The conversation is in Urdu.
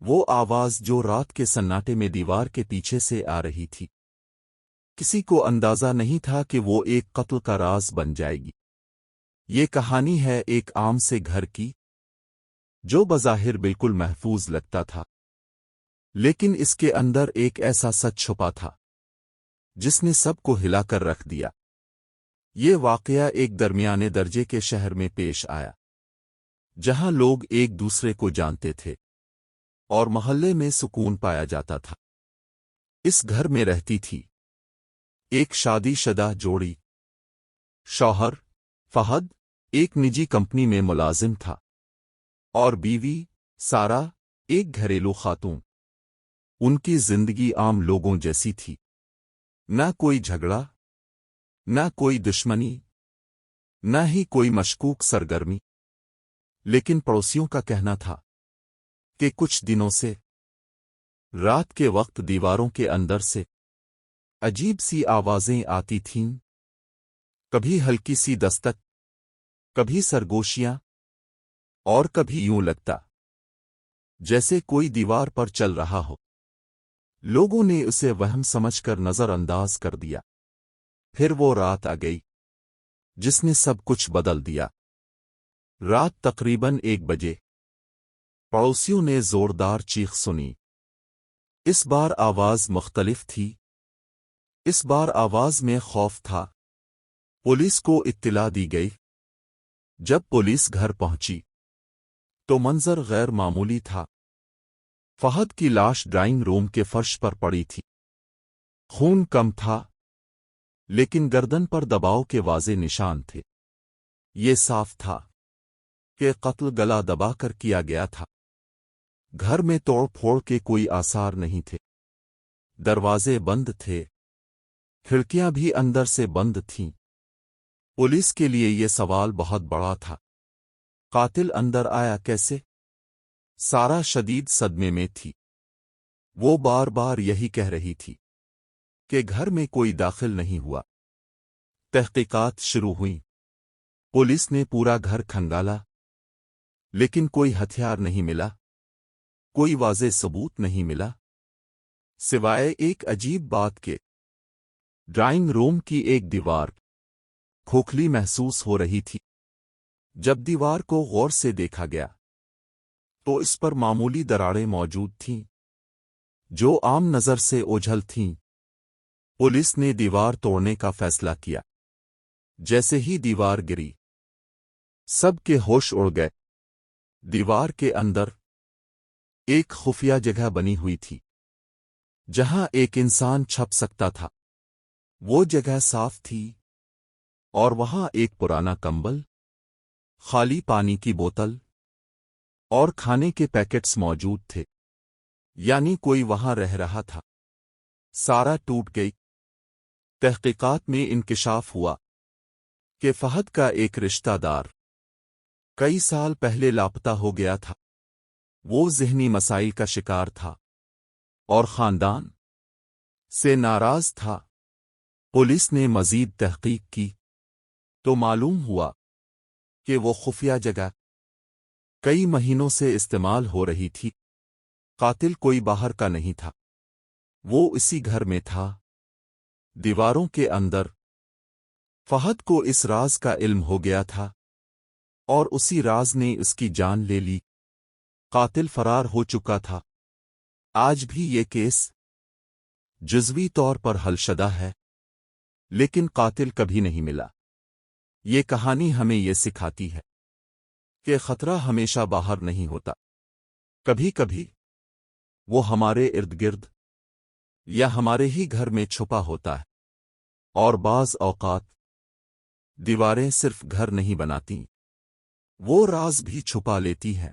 وہ آواز جو رات کے سناٹے میں دیوار کے پیچھے سے آ رہی تھی، کسی کو اندازہ نہیں تھا کہ وہ ایک قتل کا راز بن جائے گی۔ یہ کہانی ہے ایک عام سے گھر کی، جو بظاہر بالکل محفوظ لگتا تھا، لیکن اس کے اندر ایک ایسا سچ چھپا تھا جس نے سب کو ہلا کر رکھ دیا۔ یہ واقعہ ایک درمیانے درجے کے شہر میں پیش آیا، جہاں لوگ ایک دوسرے کو جانتے تھے اور محلے میں سکون پایا جاتا تھا۔ اس گھر میں رہتی تھی ایک شادی شدہ جوڑی۔ شوہر فہد ایک نجی کمپنی میں ملازم تھا اور بیوی سارا ایک گھریلو خاتون۔ ان کی زندگی عام لوگوں جیسی تھی، نہ کوئی جھگڑا، نہ کوئی دشمنی، نہ ہی کوئی مشکوک سرگرمی۔ لیکن پڑوسیوں کا کہنا تھا کہ کچھ دنوں سے رات کے وقت دیواروں کے اندر سے عجیب سی آوازیں آتی تھیں، کبھی ہلکی سی دستک، کبھی سرگوشیاں، اور کبھی یوں لگتا جیسے کوئی دیوار پر چل رہا ہو۔ لوگوں نے اسے وہم سمجھ کر نظر انداز کر دیا۔ پھر وہ رات آ گئی جس نے سب کچھ بدل دیا۔ رات تقریباً 1 بجے پڑوسیوں نے زوردار چیخ سنی۔ اس بار آواز مختلف تھی۔ اس بار آواز میں خوف تھا۔ پولیس کو اطلاع دی گئی۔ جب پولیس گھر پہنچی تو منظر غیر معمولی تھا۔ فہد کی لاش ڈرائنگ روم کے فرش پر پڑی تھی۔ خون کم تھا، لیکن گردن پر دباؤ کے واضح نشان تھے۔ یہ صاف تھا کہ قتل گلا دبا کر کیا گیا تھا۔ گھر میں توڑ پھوڑ کے کوئی آثار نہیں تھے۔ دروازے بند تھے، کھڑکیاں بھی اندر سے بند تھیں۔ پولیس کے لیے یہ سوال بہت بڑا تھا، قاتل اندر آیا کیسے؟ سارا شدید صدمے میں تھی۔ وہ بار بار یہی کہہ رہی تھی کہ گھر میں کوئی داخل نہیں ہوا۔ تحقیقات شروع ہوئیں۔ پولیس نے پورا گھر کھنگالا، لیکن کوئی ہتھیار نہیں ملا، کوئی واضح ثبوت نہیں ملا، سوائے ایک عجیب بات کے ڈرائنگ روم کی ایک دیوار کھوکھلی محسوس ہو رہی تھی۔ جب دیوار کو غور سے دیکھا گیا تو اس پر معمولی دراڑیں موجود تھیں جو عام نظر سے اوجھل تھیں۔ پولیس نے دیوار توڑنے کا فیصلہ کیا۔ جیسے ہی دیوار گری، سب کے ہوش اڑ گئے۔ دیوار کے اندر ایک خفیہ جگہ بنی ہوئی تھی جہاں ایک انسان چھپ سکتا تھا۔ وہ جگہ صاف تھی اور وہاں ایک پرانا کمبل، خالی پانی کی بوتل اور کھانے کے پیکٹس موجود تھے، یعنی کوئی وہاں رہ رہا تھا۔ سارا ٹوٹ گئی۔ تحقیقات میں انکشاف ہوا کہ فہد کا ایک رشتہ دار کئی سال پہلے لاپتہ ہو گیا تھا۔ وہ ذہنی مسائل کا شکار تھا اور خاندان سے ناراض تھا۔ پولیس نے مزید تحقیق کی تو معلوم ہوا کہ وہ خفیہ جگہ کئی مہینوں سے استعمال ہو رہی تھی۔ قاتل کوئی باہر کا نہیں تھا، وہ اسی گھر میں تھا، دیواروں کے اندر۔ فہد کو اس راز کا علم ہو گیا تھا اور اسی راز نے اس کی جان لے لی۔ قاتل فرار ہو چکا تھا۔ آج بھی یہ کیس جزوی طور پر حل شدہ ہے، لیکن قاتل کبھی نہیں ملا۔ یہ کہانی ہمیں یہ سکھاتی ہے کہ خطرہ ہمیشہ باہر نہیں ہوتا، کبھی کبھی وہ ہمارے ارد گرد یا ہمارے ہی گھر میں چھپا ہوتا ہے۔ اور بعض اوقات دیواریں صرف گھر نہیں بناتی، وہ راز بھی چھپا لیتی ہیں۔